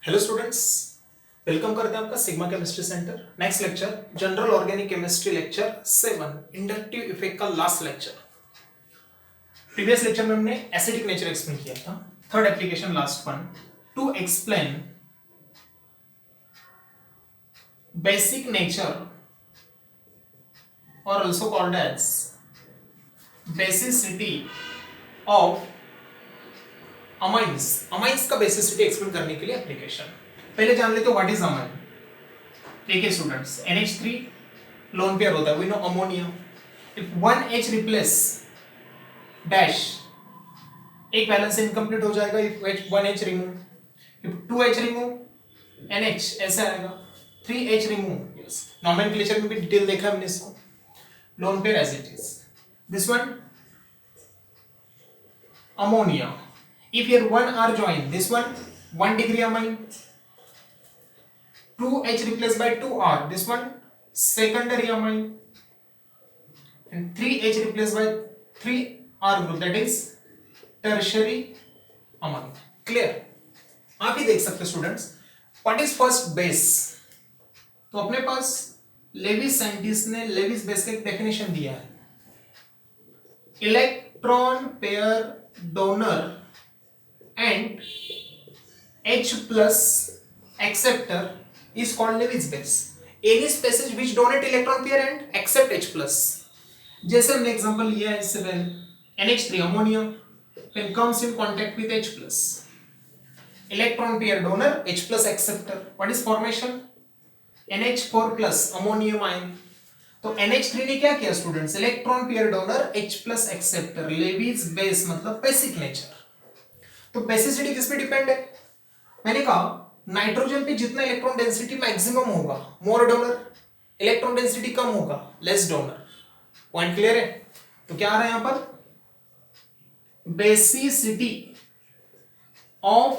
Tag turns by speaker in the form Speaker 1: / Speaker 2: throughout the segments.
Speaker 1: Hello students, welcome करते हैं आपका sigma chemistry centre. Next lecture general organic chemistry lecture 7 inductive effect का last lecture. Previous lecture में हमने एसिडिक नेचर एक्सप्लेन किया था। Third application last one, to explain basic nature और also called as basicity of amines. Amines का basicity explain करने के लिए एप्लीकेशन। पहले जान लेते हो व्हाट इज अमाइन। देखिए स्टूडेंट्स, NH3 लोन पेयर होता है, we know ammonia. If 1H replace dash, एक बैलेंस इनकम्प्लीट हो जाएगा। If 1H remove, if 2H remove NH ऐसा आएगा। 3H रिमूव, यस, नॉमेनक्लेचर में भी डिटेल देखा हमने इसको। Lone pair as it is. This one ammonia. If here 1R join, this one 1 degree amine. 2H replaced by 2R, this one secondary amine. And 3H replaced by 3R group, that is tertiary amine. Clear? आप ही देख सकते students. What is first base? तो अपने पास Levi's scientist ने Lewis base का एक definition दिया है। Electron pair donor and H plus acceptor is called Lewis base. Any species which donate electron pair and accept H plus. जैसे हमने example लिया है इससे पहले, NH3 ammonia when comes in contact with H plus, electron pair donor H plus acceptor. What is formation? NH4 plus ammonium ion. तो NH3 ने क्या किया students? Electron pair donor H plus acceptor, Lewis base मतलब basic nature. तो basicity किस पे depend है? मैंने कहा नाइट्रोजन पे जितना इलेक्ट्रॉन डेंसिटी मैक्सिमम होगा, मोर डोनर, इलेक्ट्रॉन डेंसिटी कम होगा, लेस डोनर। पॉइंट क्लियर है? तो क्या आ रहा है यहां पर? Basicity of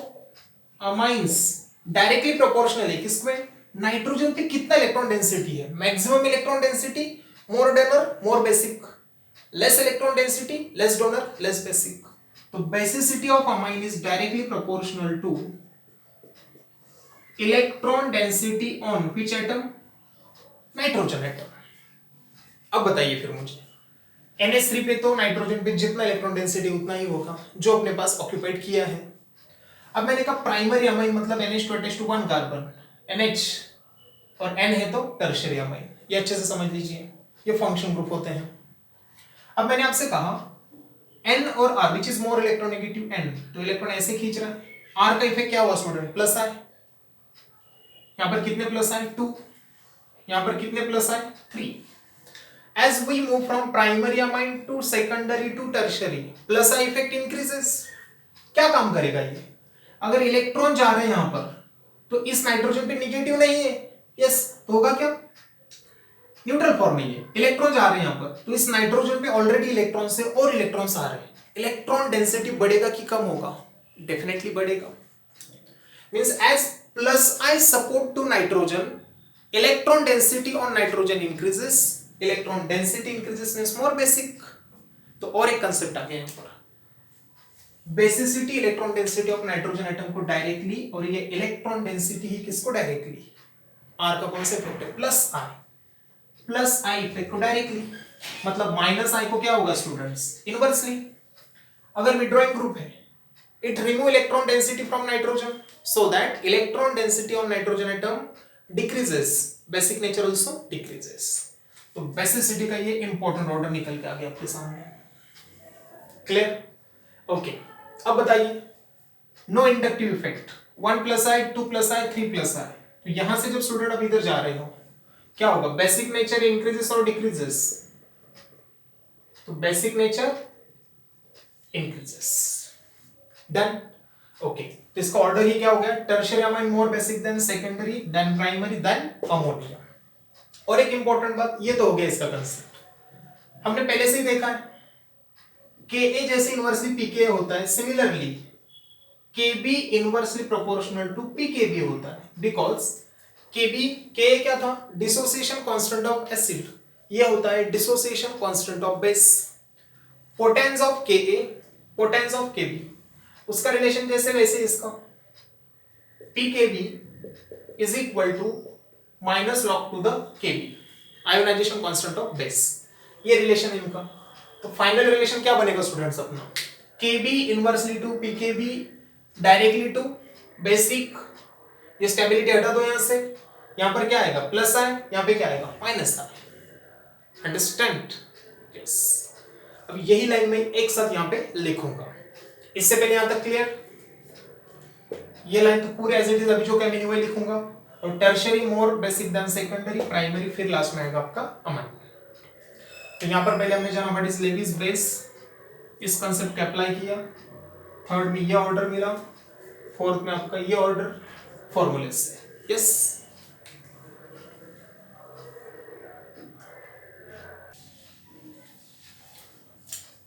Speaker 1: amines directly proportional है किसमें? नाइट्रोजन पे कितना इलेक्ट्रॉन डेंसिटी है, maximum electron density, more donor more basic, less electron density less donor less basic. तो basicity of amine is directly proportional to electron density on which atom? Nitrogen atom. अब बताइए फिर मुझे, NH3 पे तो nitrogen पे जितना इलेक्ट्रॉन डेंसिटी उतना ही होगा जो अपने पास ऑक्यूपाइड किया है। अब मैंने कहा प्राइमरी अमाइन मतलब NH2 attach to 1 carbon, NH और N है तो टर्शियरी अमाइन। ये अच्छे से समझ लीजिए, ये फंक्शन ग्रुप होते हैं। अब मैंने आपसे कहा N और R which is more electronegative N, तो इलेक्ट्रॉन ऐसे खींच रहा है। R का इफेक्ट क्या हुआ स्टूडेंट? प्लस आए। यहां पर कितने प्लस आए? 2। यहां पर कितने प्लस आए? 3। As we move from primary amine to secondary to tertiary, plus I effect increases. क्या काम करेगा ये? अगर इलेक्ट्रॉन जा रहे हैं यहां पर तो इस नाइट्रोजन पे निगेटिव नहीं है, यस, तो होगा क्या? न्यूट्रल फॉर्म में ये इलेक्ट्रॉन जा रहे हैं यहां पर, तो इस नाइट्रोजन पे ऑलरेडी इलेक्ट्रॉन से और इलेक्ट्रॉन्स आ रहे हैं। इलेक्ट्रॉन डेंसिटी बढ़ेगा कि कम होगा? डेफिनेटली बढ़ेगा। Means as plus I support to nitrogen, electron density on nitrogen increases. Electron density increases means more basic. तो और एक कंसेप्ट आ गया यहां पर, basicity electron density of nitrogen atom को डायरेक्टली, और ये इलेक्ट्रॉन डेंसिटी ही किसको डायरेक्टली? आर का कौन सा इफेक्ट है? प्लस आई इफेक्ट को डायरेक्टली। मतलब माइनस आई को क्या होगा स्टूडेंट्स? इनवर्सली। अगर विड्रॉइंग ग्रुप है, it remove electron density from nitrogen so that electron density on nitrogen atom decreases, basic nature also decreases. तो बेसिसिटी का ये इंपॉर्टेंट ऑर्डर निकल के आ गया आपके सामने। क्लियर? ओके, अब बताइए नो इंडक्टिव इफेक्ट, 1 प्लस आई 2 प्लस आई 3 प्लस आई। तो यहां से जब स्टूडेंट अब इधर जा रहे हो क्या होगा? बेसिक नेचर इंक्रीजेस और डिक्रीजेस? तो basic nature increases. Done? Okay, तो इसका ऑर्डर ही क्या हो गया? Tertiary amine more basic than secondary than primary than ammonia. और एक इंपॉर्टेंट बात, ये तो हो गया इसका कंसेप्ट, हमने पहले से ही देखा है। Ka जैसे इनवर्सली Pka होता है, similarly Kb inversely proportional to Pkb होता है, बिकॉज Ka क्या था? डिसोसिएशन कांस्टेंट ऑफ एसिड, ये होता है dissociation constant of base. Potence of Ka, potence of Kb, उसका रिलेशन जैसे वैसे इसका। pKb is equal to minus log to the Kb, ionization constant of base, ये रिलेशन है इनका। तो फाइनल रिलेशन क्या बनेगा स्टूडेंट्स अपना, Kb inversely to pKb directly to basic, ये स्टेबिलिटी हटा दो यहां से, यहां पर क्या आएगा प्लस आए, यहां पे क्या आएगा माइनस आए, अंडरस्टैंड? यस। अब यही लाइन में एक साथ यहां पे लिखूंगा, इससे पहले यहां तक क्लियर? ये लाइन तो पूरे एज इट इज अभी जो क्या मैंने वही लिखूंगा, और tertiary more basic than secondary, primary फिर लास्ट में आएगा आपका अमाइन। तो यहां पर पहले हमने जाना व्हाट इज लेविस बेस, इस कांसेप्ट को अप्लाई किया, थर्ड में ये ऑर्डर मिला, फोर्थ में आपका ये ऑर्डर फॉर्मूले से। यस,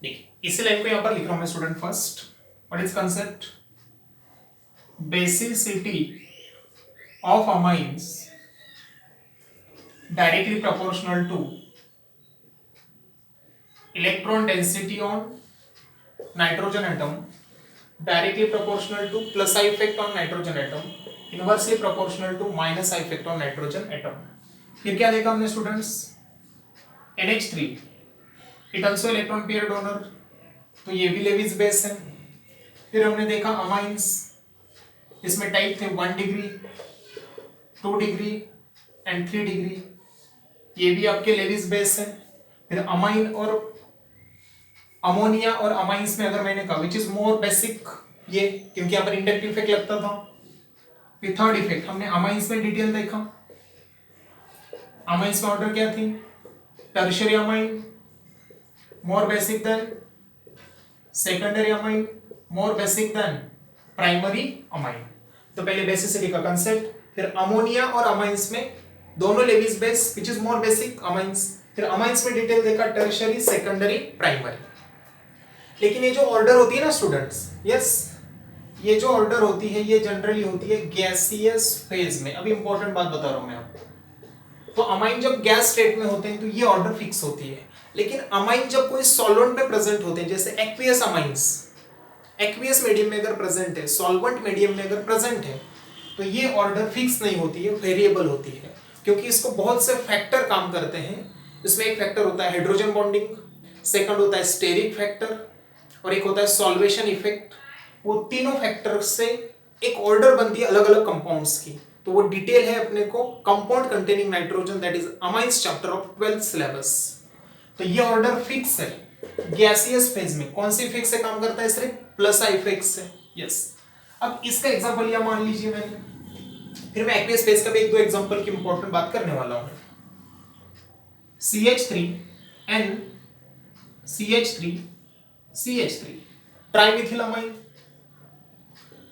Speaker 1: देखिए इसी लाइन को यहां पर लिख रहा हूं मैं student first, what is concept, basicity of amines directly proportional to electron density on nitrogen atom, directly proportional to plus I effect on nitrogen atom, inversely proportional to minus I effect on nitrogen atom। फिर क्या देखा हमने students, NH3 it also electron pair donor, तो ये भी Lewis base है। फिर हमने देखा अमाइंस, इसमें टाइप थे 1 डिग्री, 2 डिग्री एंड 3 डिग्री, ये भी आपके लेविस बेस है। फिर अमाइन और अमोनिया और अमाइंस में अगर मैंने कहा विच इज मोर बेसिक, ये क्योंकि यहाँ पर इंडक्टिव इफेक्ट लगता था। फिर थर्ड इफेक्ट हमने अमाइंस में डिटेल देखा, अमाइंस में ऑर्डर क्या थी, tertiary amine more basic than secondary amine more basic than primary amine. तो पहले बेसिसिटी का कंसेप्ट, फिर अमोनिया और अमाइंस में दोनों Lewis base which is more basic amines, फिर अमाइंस में डिटेल देखा टर्शियरी सेकेंडरी प्राइमरी। लेकिन ये जो ऑर्डर होती है ना स्टूडेंट्स, यस, ये जो ऑर्डर होती है ये जनरली होती है गैसियस फेज में। अभी इंपॉर्टेंट बात बता रहा हूं मैं आपको, तो अमाइन जब गैस स्टेट में होते हैं तो ये ऑर्डर फिक्स होती है, लेकिन अमाइन जब कोई सॉल्वेंट में प्रेजेंट होते हैं, जैसे एक्वियस अमाइंस, एक्वियस मीडियम में अगर प्रेजेंट है, सॉल्वेंट मीडियम में अगर प्रेजेंट है, तो ये ऑर्डर फिक्स नहीं होती है, वेरिएबल होती है, क्योंकि इसको बहुत से फैक्टर काम करते हैं। इसमें एक फैक्टर होता है हाइड्रोजन बॉन्डिंग, सेकंड होता है स्टेरिक फैक्टर, और एक होता है सॉल्वेशन इफेक्ट। वो तीनों फैक्टर से एक ऑर्डर बनती है अलग अलग कंपाउंड्स की। तो वो डिटेल है अपने को compound containing nitrogen, that is amines chapter of 12th syllabus. तो ये ऑर्डर फिक्स है गैसियस फेज में। कौन सी इफेक्ट से काम करता है, सिर्फ प्लस आई इफेक्ट से। यस, अब इसका एग्जांपल लिया मान लीजिए मैंने, फिर मैं एक्वियस फेज का भी एक दो एग्जांपल की इंपॉर्टेंट बात करने वाला हूं। CH3N CH3 ट्राइमिथिलामाइन,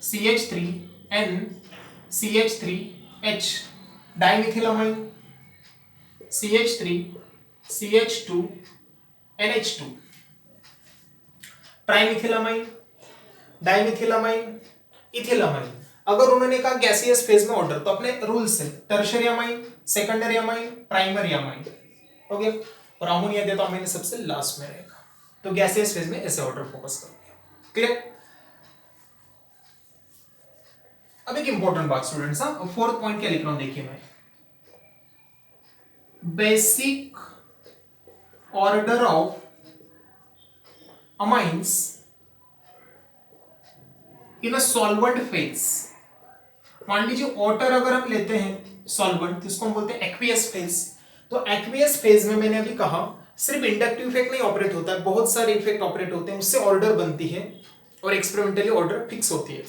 Speaker 1: CH3N CH3H डाइमिथिलामाइन, CH3 CH2 NH2 ट्राइमिथिलामाइन, डाइमिथिलामाइन, इथिलामाइन। अगर उन्होंने कहा गैसियस फेज में ऑर्डर, तो अपने रूल से tertiary amine, secondary amine, primary amine हो गया, और अमोनिया देता हूं मैंने सबसे लास्ट में रहेगा। तो गैसियस फेज में ऐसे ऑर्डर फोकस करोगे। क्लियर? अब एक इंपॉर्टेंट बात स्टूडेंट्स, हाँ, फोर्थ पॉइंट क्या लिख रहा हूं देखिए मैं, basic order of amines in a solvent phase. मान लीजिए वाटर अगर हम लेते हैं सॉल्वेंट, तो इसको हम बोलते हैं एक्वियस फेज। तो एक्वियस फेज में मैंने अभी कहा सिर्फ इंडक्टिव इफेक्ट नहीं ऑपरेट होता है, बहुत सारे इफेक्ट ऑपरेट होते हैं, उससे ऑर्डर बनती है और एक्सपेरिमेंटली ऑर्डर फिक्स होती है।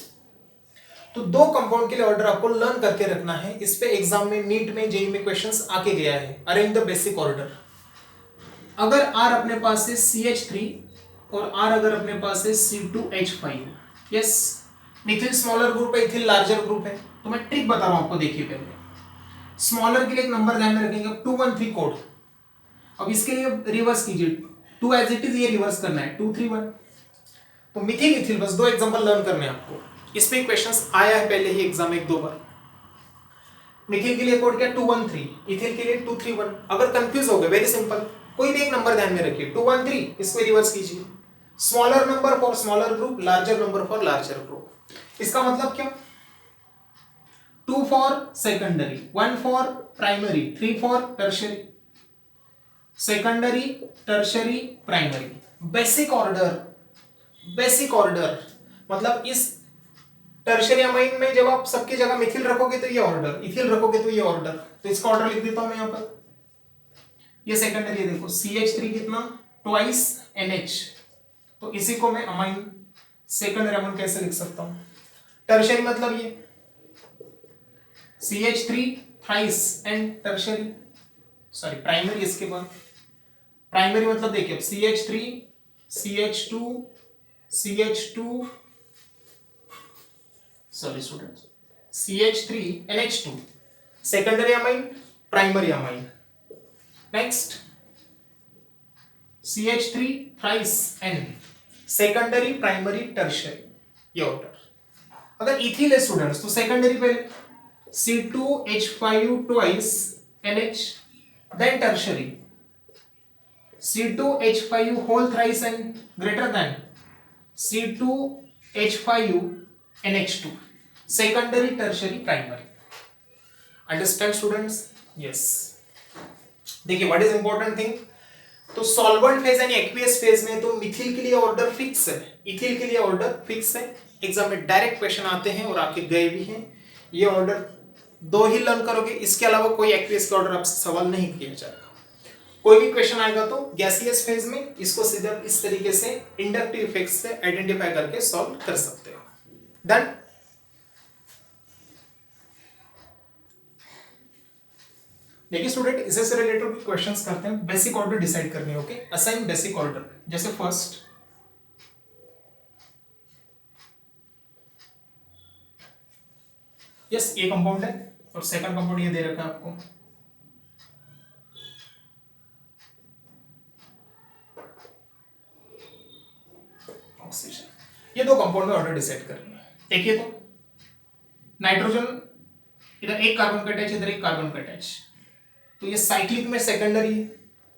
Speaker 1: तो दो कंपाउंड के लिए ऑर्डर आपको लर्न करके रखना है। इस पे एग्जाम में, नीट में, जेईई में क्वेश्चंस आके गया है। Arrange the basic order. अगर R अपने पास है CH3 और R अगर अपने पास है C2H5, yes, Mithil smaller group है, इथिल लार्जर ग्रुप है। तो मैं ट्रिक बता रहा हूं आपको, देखिए पहले स्मॉलर के लिए एक नंबर ध्यान में रखेंगे 213 कोड। अब इसके लिए रिवर्स कीजिए, 2 एज इट इज, ये रिवर्स करना है 231। तो मिथिल इथिल, बस दो एग्जांपल लर्न करने हैं आपको। इस पे क्वेश्चंस आया है पहले ही एग्जाम में एक दो बार। मिथिल के लिए कोड क्या 213, इथिल के लिए 231। अगर कंफ्यूज हो गए, वेरी सिंपल, कोई भी एक नंबर ध्यान में रखिए 213, इसको रिवर्स कीजिए, smaller number for smaller group, larger number for larger group. इसका मतलब क्या, for secondary, 1 for primary, 3 for tertiary, secondary, tertiary, primary. Basic order, basic order मतलब इस टर्शरी अमाइन में जब आप सबकी जगह मिथिल रखोगे तो ये ऑर्डर, इथिल रखोगे तो ये ऑर्डर, तो इसका ऑर्डर लिख देता हूं मैं यहां पर। ये सेकेंडरी है, देखो CH3 कितना, ट्वाइस NH, तो इसी को मैं अमाइन सेकेंडरी अमाइन कैसे लिख सकता हूं। टर्शरी मतलब ये CH3 thrice and tertiary, sorry primary इसके बाद। प्राइमरी मतलब देखिए CH3 CH2 CH2, sorry students, CH3 NH2, secondary amine, primary amine. Next CH3 thrice N, secondary, primary, tertiary, ये ऑर्डर। अगर इथिल है स्टूडेंट्स तो सेकेंडरी पहले C2H5 twice NH, then tertiary C2H5 whole thrice N greater than C2H5 NH2, secondary, tertiary, primary. Understand students? Yes. देखिए what is important thing, तो solvent phase यानी aqueous phase में तो मिथिल के लिए ऑर्डर फिक्स है, इथिल के लिए ऑर्डर फिक्स है। एग्जाम में डायरेक्ट क्वेश्चन आते हैं और आके गए भी हैं। ये ऑर्डर दो ही लर्न करोगे, इसके अलावा कोई एक्वियस का ऑर्डर आपसे सवाल नहीं किया जाएगा। कोई भी क्वेश्चन आएगा तो गैसियस फेज में इसको सीधा इस तरीके से इंडक्टिव इफेक्ट से आइडेंटिफाई करके सॉल्व कर सकते हो। डन। देखिए स्टूडेंट, इससे से रिलेटेड क्वेश्चंस करते हैं। बेसिक ऑर्डर डिसाइड करनी है, ओके। असाइन बेसिक ऑर्डर, जैसे फर्स्ट यस ये कंपाउंड है और सेकंड कंपाउंड ये दे रखा है आपको, ऑक्सीजन। ये दो कंपाउंड में ऑर्डर डिसाइड करनी है। देखिए तो नाइट्रोजन, इधर एक कार्बन का अटैच, इधर एक कार्बन का अटैच, तो ये साइक्लिक में सेकेंडरी है।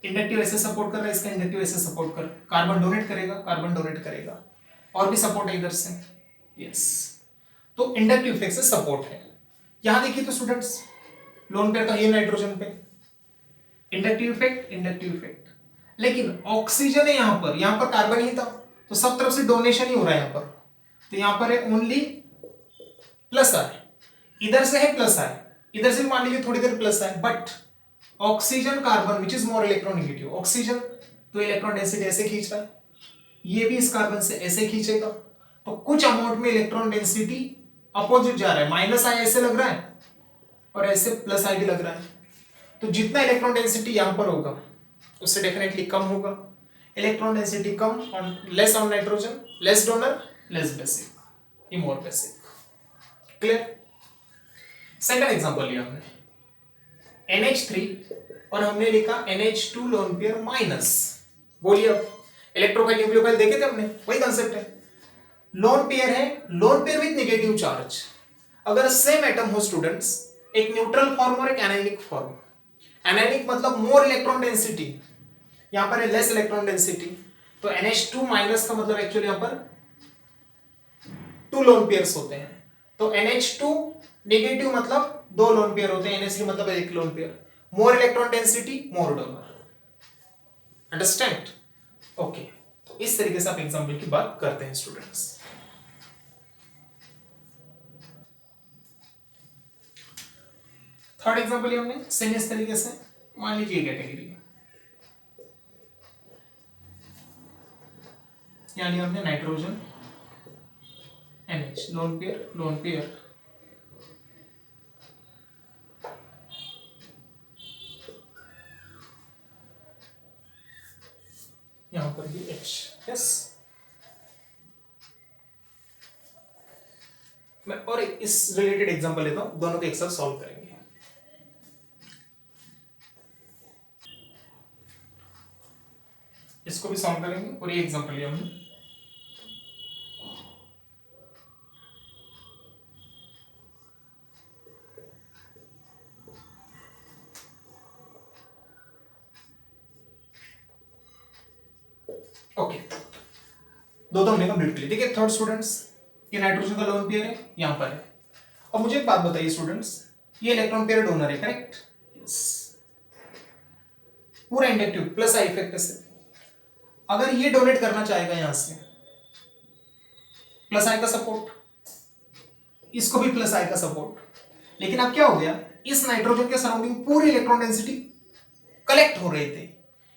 Speaker 1: इंडक्टिव ऐसे सपोर्ट कर रहा है, इसका इंडक्टिव ऐसे सपोर्ट कर, कार्बन डोनेट करेगा, कार्बन डोनेट करेगा, और भी सपोर्ट है इधर से, यस। तो इंडक्टिव इफेक्ट से सपोर्ट है। यहां देखिए तो स्टूडेंट्स, लोन पेयर का ये नाइट्रोजन पे इंडक्टिव इफेक्ट, इंडक्टिव इफेक्ट, लेकिन ऑक्सीजन है यहां पर कार्बन ही था, तो सब तरफ से डोनेशन ही हो रहा है यहां पर, तो यहां पर है ओनली प्लस आई, इधर से है प्लस आई, इधर से भी मान लीजिए थोड़ी देर plus I, but oxygen carbon which is more electronegative, oxygen तो इलेक्ट्रॉन डेंसिटी ऐसे खींच रहा है, ये भी इस कार्बन से ऐसे खींचेगा, तो कुछ अमाउंट में इलेक्ट्रॉन डेंसिटी अपोजिट जा रहा है, माइनस आई ऐसे लग रहा है और ऐसे प्लस आई भी लग रहा है, तो जितना इलेक्ट्रॉन डेंसिटी यहां पर होगा उससे डेफिनेटली कम होगा। इलेक्ट्रॉन डेंसिटी कम on, less on nitrogen, less donor, less basic, ये more basic. Clear? Second example लिया हमने NH3 और हमने लिखा NH2 लोन पेयर माइनस। बोलिए अब, इलेक्ट्रोफाइल न्यूक्लियोफाइल देखे थे हमने, वही कंसेप्ट है। लोन पेयर है, lone pair with negative charge. अगर सेम एटम हो स्टूडेंट्स, एक न्यूट्रल फॉर्म और एक एनायनिक फॉर्म, एनायनिक मतलब मोर इलेक्ट्रॉन डेंसिटी, यहां पर है लेस इलेक्ट्रॉन डेंसिटी, तो NH2 माइनस का मतलब एक्चुअली यहां पर 2 लोन पेयर्स होते हैं, तो NH2 नेगेटिव मतलब 2 लोन पेयर होते हैं, NH3 मतलब एक lone pair, more electron density, more donor. Understand? Okay, तो इस तरीके से आप एग्जांपल की बात करते हैं स्टूडेंट्स। थर्ड एग्जांपल हमने सेम इस तरीके से, मान लीजिए कैटेगरी यानी हमने nitrogen NH lone pair, lone pair, यहां पर भी H, यस। मैं और इस रिलेटेड एग्जांपल लेता हूं, दोनों को एक साथ सॉल्व करेंगे। इसको भी सॉल्व करेंगे और ये एग्जांपल लिया हमने, ओके। दो तो हमने कंप्लीट कर लिए। देखिए थर्ड स्टूडेंट्स, ये नाइट्रोजन का लोन पेयर है, यहां पर है, अब मुझे एक बात बताइए स्टूडेंट्स, ये इलेक्ट्रॉन पेयर डोनर है, करेक्ट? यस, पूरा इंडक्टिव प्लस आई इफेक्ट से। अगर ये डोनेट करना चाहेगा यहां से, प्लस आई का सपोर्ट, इसको भी प्लस आई का सपोर्ट, लेकिन अब क्या हो गया, इस नाइट्रोजन के सराउंडिंग पूरी इलेक्ट्रॉन डेंसिटी कलेक्ट हो रहे थे,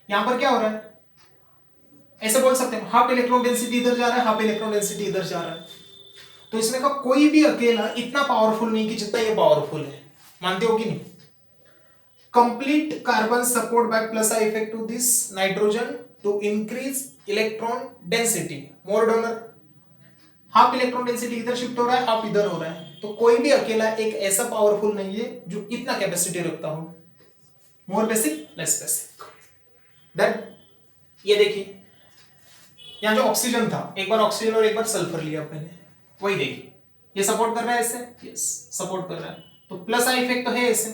Speaker 1: यहां पर क्या हो रहा है, ऐसे बोल सकते हैं हाफ इलेक्ट्रॉन डेंसिटी इधर जा रहा है, हाफ इलेक्ट्रॉन डेंसिटी इधर जा रहा है। तो इसमें का कोई भी अकेला इतना पावरफुल नहीं कि जितना ये पावरफुल है, मानते हो कि नहीं? Complete carbon support by plus I effect to this nitrogen to increase electron density, more donor, half electron density इधर शिफ्ट हो रहा है, हाफ इधर हो रहा है, तो कोई भी अकेला एक ऐसा पावरफुल नहीं है जो इतना कैपेसिटी रखता हो, more basic less basic. Then ये देखिए, यहां जो ऑक्सीजन था, एक बार ऑक्सीजन और एक बार सल्फर लिया अपने, वही देखिए, ये सपोर्ट कर रहा है ऐसे, यस सपोर्ट कर रहा है, तो प्लस आई इफेक्ट तो है ऐसे।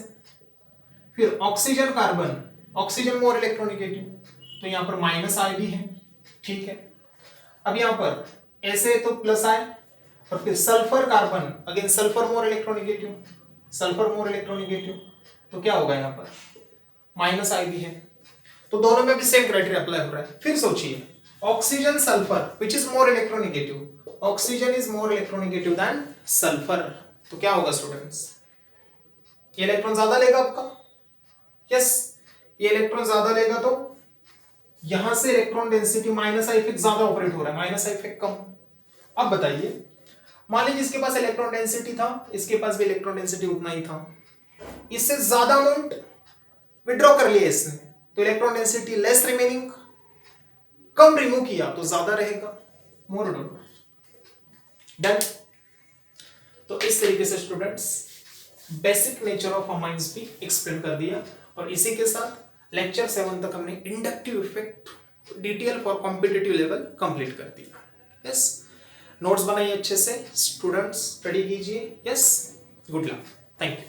Speaker 1: फिर oxygen carbon, oxygen more electronegative, तो यहां पर माइनस आई भी है, ठीक है। अब यहां पर ऐसे तो प्लस आई, और फिर sulphur carbon, again sulphur more electronegative, sulphur more electronegative, तो क्या होगा यहां पर माइनस आई भी है, तो दोनों में भी सेम क्राइटेरिया अप्लाई हो रहा है। फिर सोचिए, oxygen sulphur which is more electronegative, oxygen is more electronegative than sulphur, तो क्या होगा स्टूडेंट्स, ये इलेक्ट्रॉन ज्यादा लेगा आपका, यस ये इलेक्ट्रॉन ज्यादा लेगा, तो यहां से electron density minus I effect ज्यादा ऑपरेट हो रहा है, माइनस आई इफेक्ट कम। अब बताइए, मान लीजिए इसके पास इलेक्ट्रॉन डेंसिटी था, इसके पास भी इलेक्ट्रॉन डेंसिटी उतना ही था, इससे ज्यादा अमाउंट विड्रॉ कर लिया इसने, तो इलेक्ट्रॉन डेंसिटी लेस रिमेनिंग, कम रिमूव किया तो ज्यादा रहेगा, मोर डोनर। डन। तो इस तरीके से students basic nature of amines भी एक्सप्लेन कर दिया, और इसी के साथ लेक्चर 7 तक हमने inductive effect DTL for competitive level complete कर दिया। यस, नोट्स बनाइए अच्छे से स्टूडेंट्स, स्टडी कीजिए। Yes, good luck, thank you.